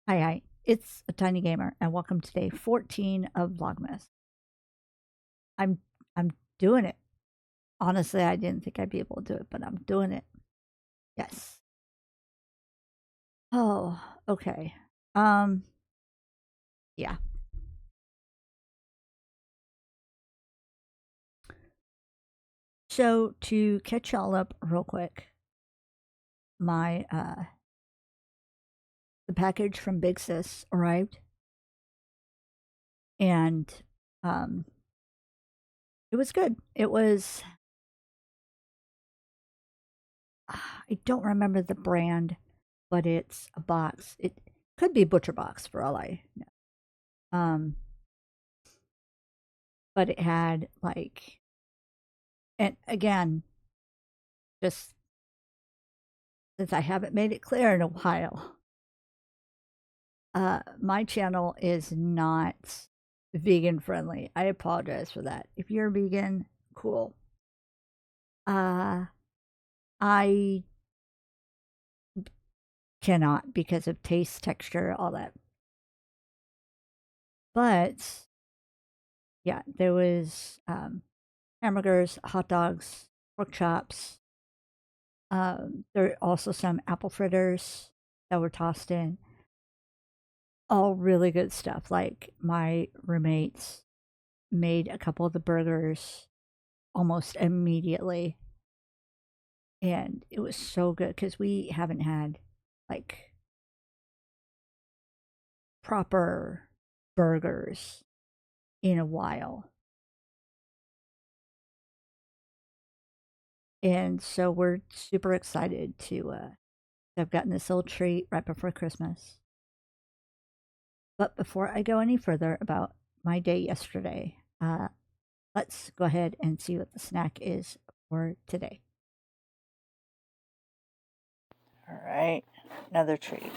Hi, it's a tiny gamer, and welcome to day 14 of Vlogmas. I'm I'm doing it. Honestly, I didn't think I'd be able to do it, but I'm doing it. Yes. Oh, okay. Um, yeah. So to catch y'all up real quick, my the package from Big Sis arrived, and um, it was good. It was I don't remember the brand, but it's a box. It could be Butcher Box for all I know. But it had like, and again, just since I haven't made it clear in a while, my channel is not vegan friendly. I apologize for that. If you're vegan, cool. I cannot because of taste, texture, all that. But yeah, there was hamburgers, hot dogs, pork chops. There are also some apple fritters that were tossed in. All really good stuff. Like my roommates made a couple of the burgers almost immediately, and it was so good because we haven't had like proper burgers in a while. And so we're super excited to have gotten this little treat right before Christmas. But before I go any further about my day yesterday, let's go ahead and see what the snack is for today. All right, another treat.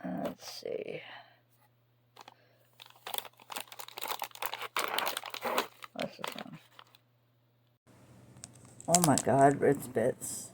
Let's see. What's this one? Oh my god, Ritz Bits.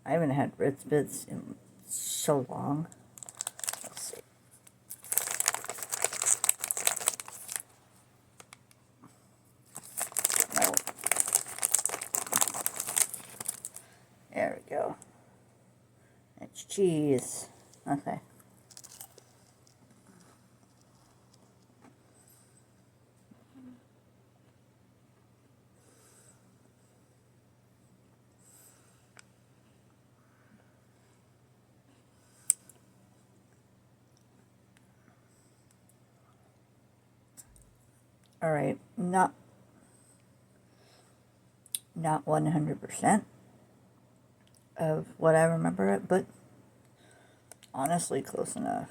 I haven't had Ritz Bits in so long. Let's see. No. There we go. It's cheese. Okay. All right. Not 100% of what I remember it, but honestly close enough.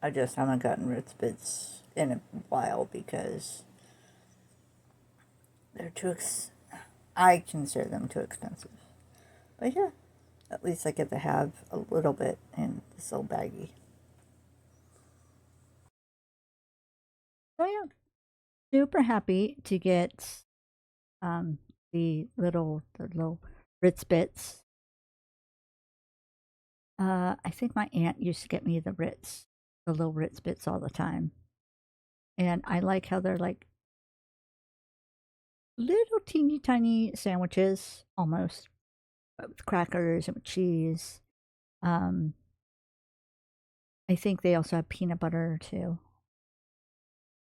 I just haven't gotten Ritz Bits in a while because they're I consider them too expensive. But yeah, at least I get to have a little bit in this little baggie. So yeah, super happy to get um, the little Ritz Bits. I think my aunt used to get me the little Ritz Bits all the time, and I like how they're like little teeny tiny sandwiches almost, but with crackers and with cheese. Um, I think they also have peanut butter too,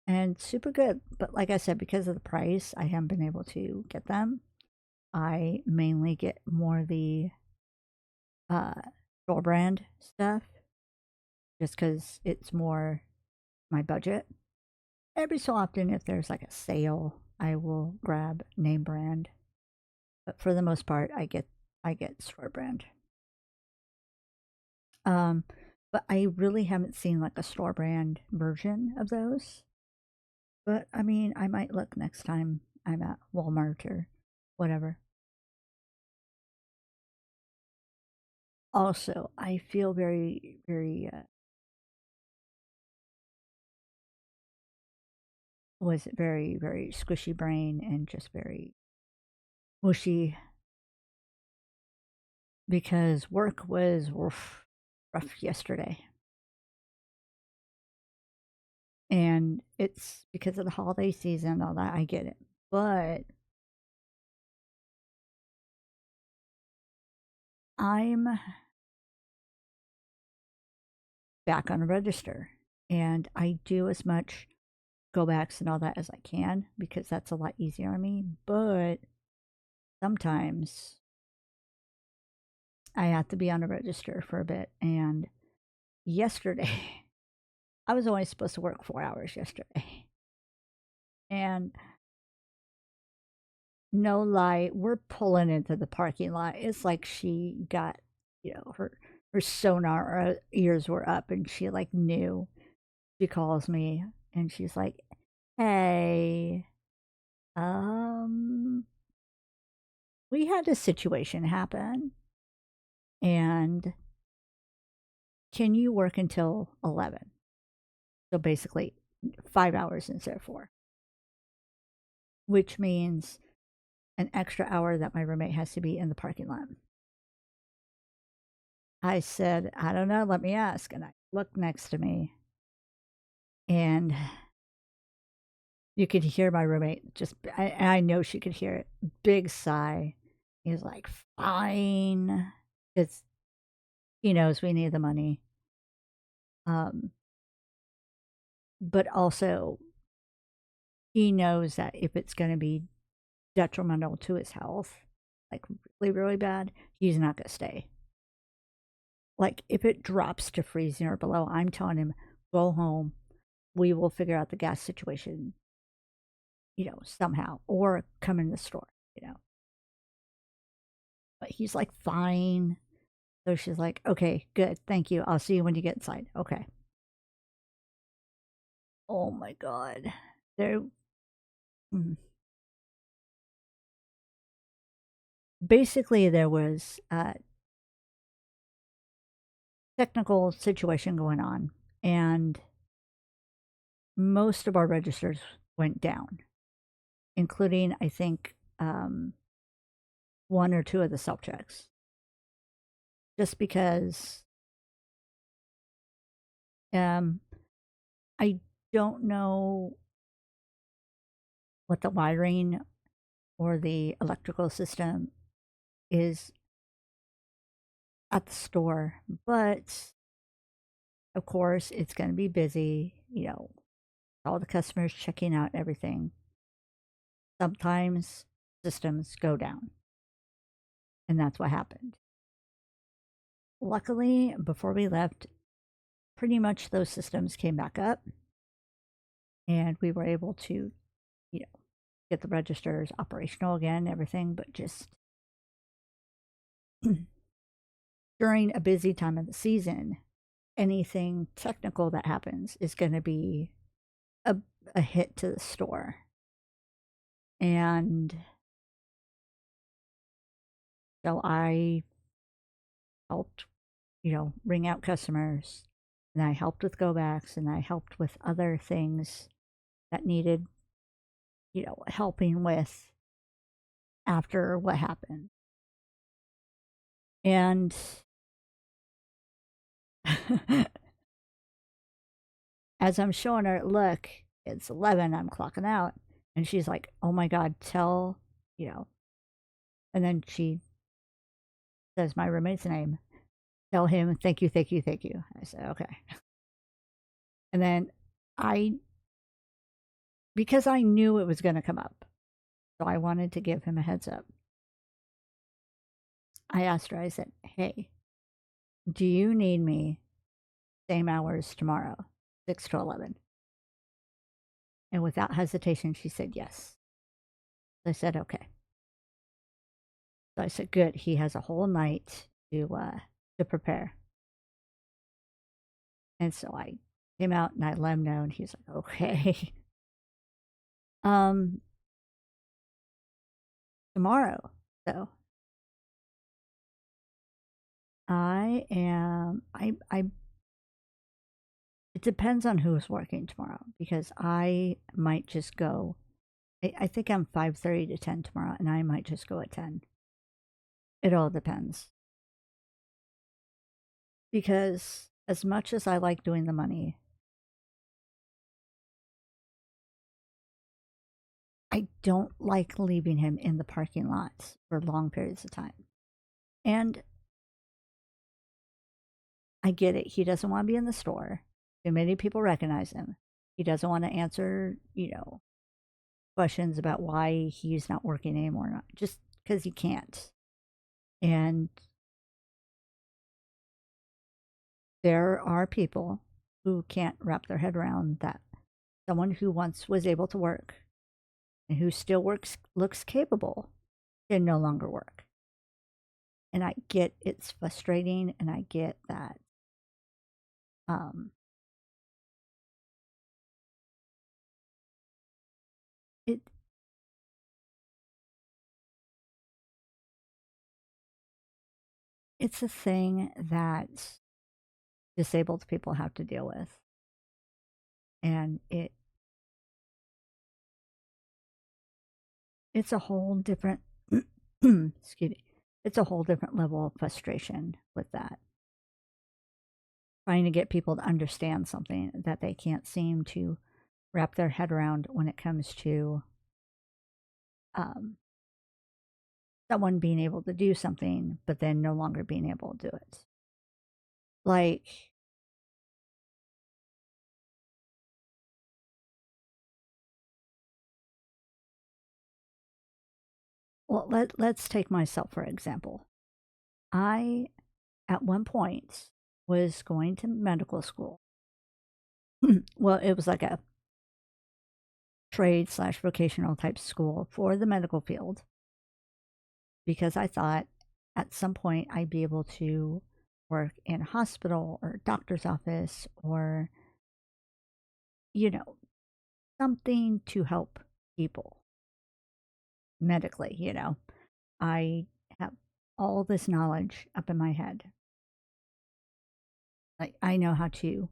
and super good. But like I said, because of the price, I haven't been able to get them. I mainly get more the uh, store brand stuff just because it's more my budget. Every so often, if there's like a sale, I will grab name brand. But for the most part, I get store brand. Um, but I really haven't seen like a store brand version of those. But I mean, I might look next time I'm at Walmart or whatever. Also, I feel very, very, was it very, very squishy brain and just very mushy. because work was rough yesterday. And it's because of the holiday season and all that. I get it. But I'm back on a register and I do as much go backs and all that as I can because that's a lot easier on me. But sometimes I have to be on a register for a bit. And yesterday, I was only supposed to work 4 hours yesterday. And no lie, we're pulling into the parking lot. It's like she got, her sonar ears were up and she like knew. She calls me and she's like, "Hey, um, we had a situation happen and can you work until 11?" So basically 5 hours instead of 4, which means an extra hour that my roommate has to be in the parking lot. I said, "I don't know, let me ask." And I looked next to me and you could hear my roommate just, I know she could hear it, big sigh. He's like, "Fine." It's, he knows we need the money. Um, but also he knows that if it's going to be detrimental to his health, like really, really bad, he's not going to stay. Like if it drops to freezing or below, I'm telling him, go home. We will figure out the gas situation, somehow, or come in the store. But he's like, fine. So she's like, okay, good. Thank you. I'll see you when you get inside. Okay. Oh my God. There, mm. Basically, there was a technical situation going on, and most of our registers went down, including, I think, one or two of the self checks. Just because um, I don't know what the wiring or the electrical system is at the store, but of course it's going to be busy, all the customers checking out everything. Sometimes systems go down, and that's what happened. Luckily, before we left, pretty much those systems came back up, and we were able to, you know, get the registers operational again, everything, but just during a busy time of the season, anything technical that happens is going to be a, a hit to the store. And so I helped, ring out customers, and I helped with go backs, and I helped with other things that needed, helping with after what happened. And as I'm showing her, look, it's 11, I'm clocking out. And she's like, oh my God, tell, and then she says my roommate's name. Tell him, thank you, thank you, thank you. I said, okay. And then because I knew it was going to come up, so I wanted to give him a heads up. I asked her, I said, hey, do you need me same hours tomorrow, 6 to 11? And without hesitation, she said yes. I said, okay. So I said, good. He has a whole night to prepare. And so I came out and I let him know, and he's like, okay. Tomorrow, though, I am, it depends on who's working tomorrow because I might just go. I think I'm 5:30 to 10 tomorrow, and I might just go at 10. It all depends. because as much as I like doing the money, I don't like leaving him in the parking lots for long periods of time. And I get it. He doesn't want to be in the store. Too many people recognize him. He doesn't want to answer, questions about why he's not working anymore, not just because he can't. And there are people who can't wrap their head around that someone who once was able to work and who still looks capable can no longer work. And I get it's frustrating, and I get that um, it it's a thing that disabled people have to deal with, and it's a whole different excuse me, it's a whole different level of frustration with that. Trying to get people to understand something that they can't seem to wrap their head around when it comes to um, someone being able to do something, but then no longer being able to do it. Like, well, let's take myself for example. I, at one point, was going to medical school. Well, it was like a trade slash vocational type school for the medical field because I thought at some point I'd be able to work in a hospital or a doctor's office or, you know, something to help people medically. I have all this knowledge up in my head. Like, I know how to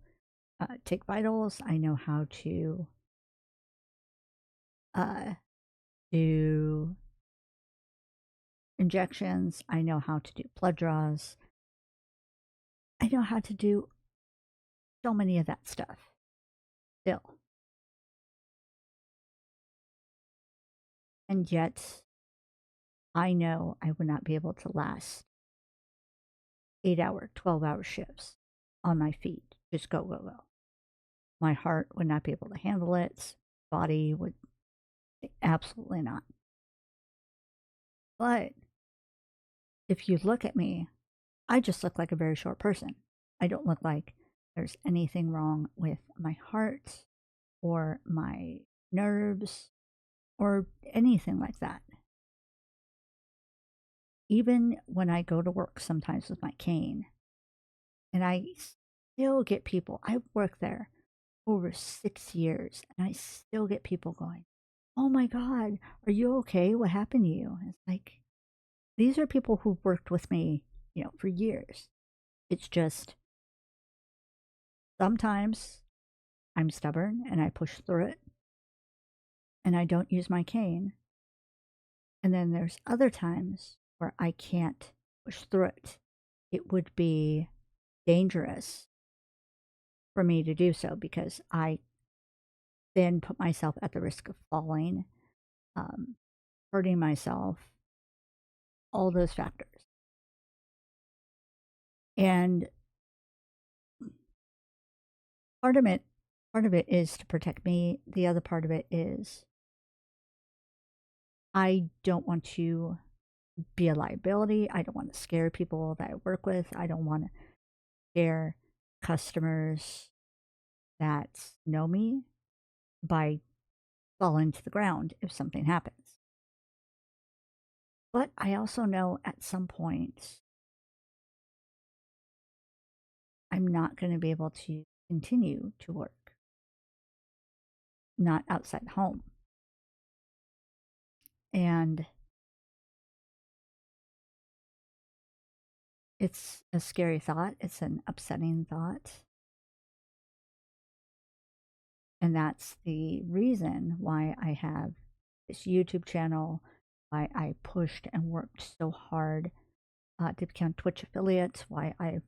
take vitals, I know how to uh, do injections, I know how to do blood draws, I know how to do so many of that stuff still. And yet, I know I would not be able to last 8-hour, 12-hour shifts on my feet. Just go, go, go. My heart would not be able to handle it. Body would absolutely not. But if you look at me, I just look like a very short person. I don't look like there's anything wrong with my heart or my nerves or anything like that. Even when I go to work sometimes with my cane, and I still get people, I've worked there over 6 years, and I still get people going, "Oh my God, are you okay? What happened to you?" And it's like, these are people who've worked with me, for years. It's just sometimes I'm stubborn and I push through it and I don't use my cane. And then there's other times where I can't push through it. It would be dangerous for me to do so because I then put myself at the risk of falling, um, hurting myself, all those factors. And part of it, part of it is to protect me. The other part of it is I don't want to be a liability. I don't want to scare people that I work with. I don't want to scare customers that know me by falling to the ground if something happens. But I also know at some point I'm not going to be able to continue to work, not outside home. And it's a scary thought. It's an upsetting thought. And that's the reason why I have this YouTube channel, why I pushed and worked so hard to become Twitch affiliates, why I've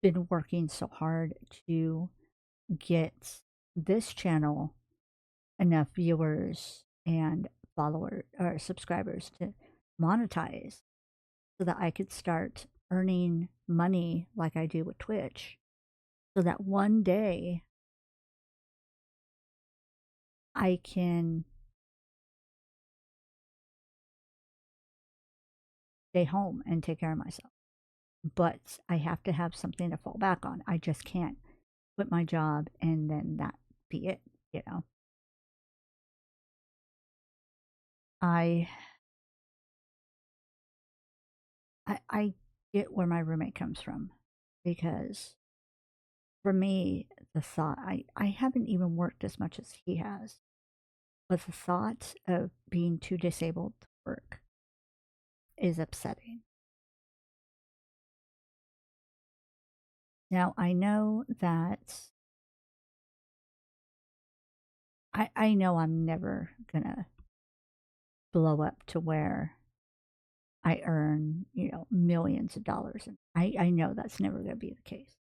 been working so hard to get this channel enough viewers and followers or subscribers to monetize so that I could start earning money like I do with Twitch, so that one day I can stay home and take care of myself. But I have to have something to fall back on. I just can't quit my job and then that be it, you know. I I get where my roommate comes from because for me, the thought I haven't even worked as much as he has, but the thought of being too disabled to work is upsetting. Now I know that I know I'm never gonna blow up to where I earn, you know, millions of dollars. And I know that's never gonna be the case.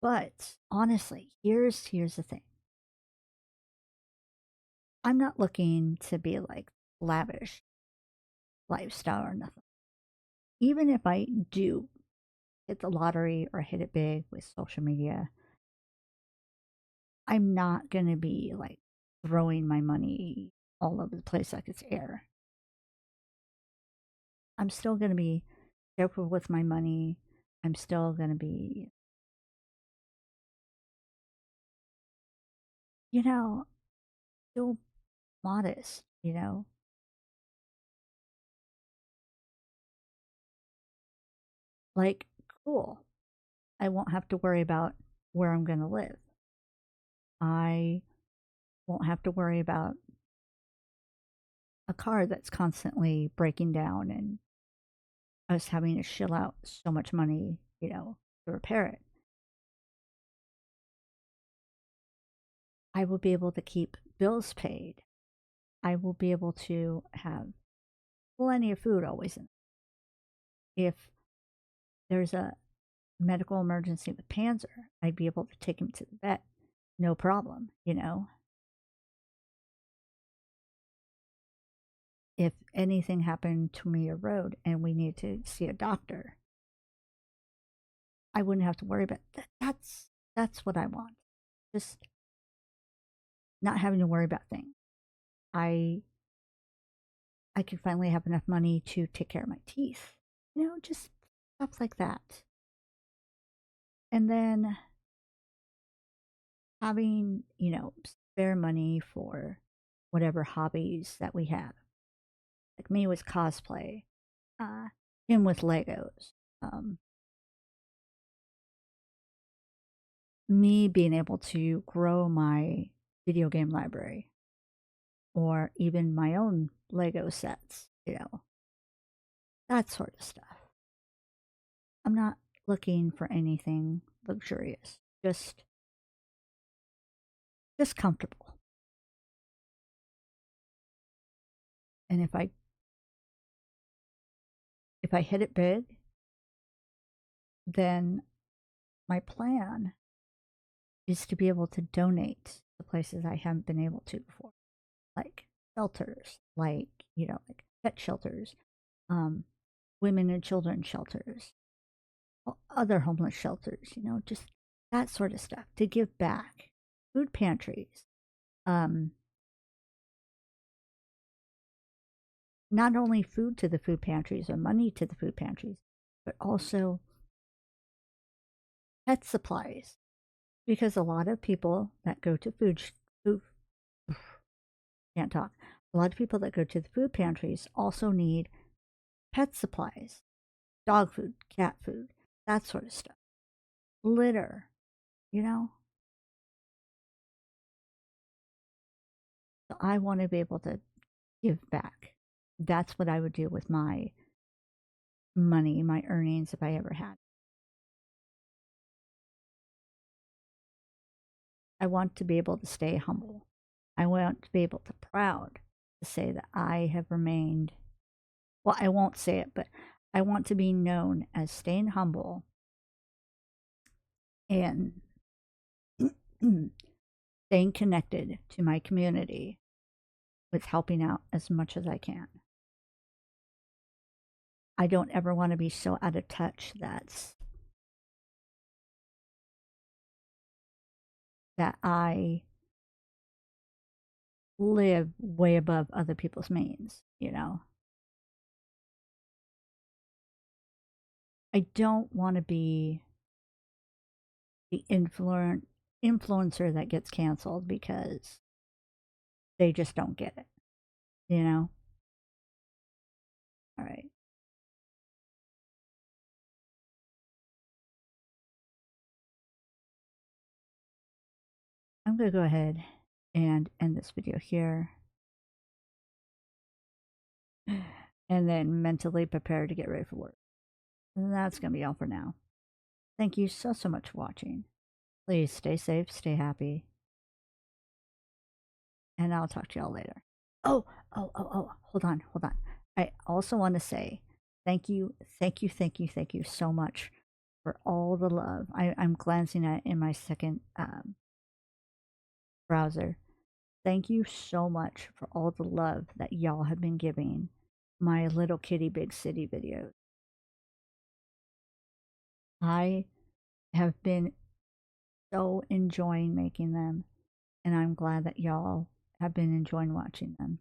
But honestly, here's the thing. I'm not looking to be like lavish lifestyle or nothing. Even if I do hit the lottery or hit it big with social media, I'm not going to be like throwing my money all over the place like it's air. I'm still going to be careful with my money. I'm still going to be, you know, still modest, you know, like cool. I won't have to worry about where I'm going to live. I won't have to worry about a car that's constantly breaking down and us having to shell out so much money, you know, to repair it. I will be able to keep bills paid. I will be able to have plenty of food always. If there's a medical emergency with Panzer, I'd be able to take him to the vet, no problem, you know. If anything happened to me or road and we need to see a doctor, I wouldn't have to worry about that. That's what I want. Just not having to worry about things. I I could finally have enough money to take care of my teeth. You know, just stuff like that. And then having, you know, spare money for whatever hobbies that we have. Like me with cosplay, uh, him with Legos, um, me being able to grow my video game library or even my own Lego sets, you know, that sort of stuff. I'm not looking for anything luxurious, just comfortable. And if I hit it big, then my plan is to be able to donate to places I haven't been able to before, like shelters, like, you know, like pet shelters, um, women and children shelters, other homeless shelters, you know, just that sort of stuff to give back. Food pantries, um, not only food to the food pantries or money to the food pantries, but also pet supplies. Because a lot of people that go to food can't talk. A lot of people that go to the food pantries also need pet supplies, dog food, cat food, that sort of stuff. Litter, you know? So I want to be able to give back. That's what I would do with my money, my earnings, if I ever had. I want to be able to stay humble. I want to be able to proud to say that I have remained, well, I won't say it, but I want to be known as staying humble and staying connected to my community with helping out as much as I can. I don't ever want to be so out of touch that I live way above other people's means, you know. I don't want to be the influencer that gets canceled because they just don't get it, you know. All right. I'm going to go ahead and end this video here and then mentally prepare to get ready for work. And that's going to be all for now. Thank you so, so much for watching. Please stay safe, stay happy, and I'll talk to y'all later. Oh, hold on. I also want to say thank you so much for all the love. I'm glancing at it in my second browser. Thank you so much for all the love that y'all have been giving my Little Kitty Big City videos. I have been so enjoying making them, and I'm glad that y'all have been enjoying watching them.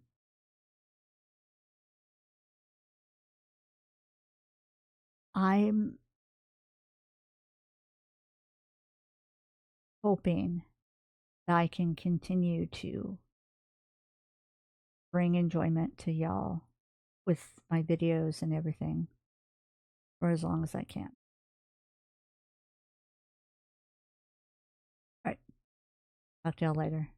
I'm hoping that I can continue to bring enjoyment to y'all with my videos and everything for as long as I can. All right. Talk to y'all later.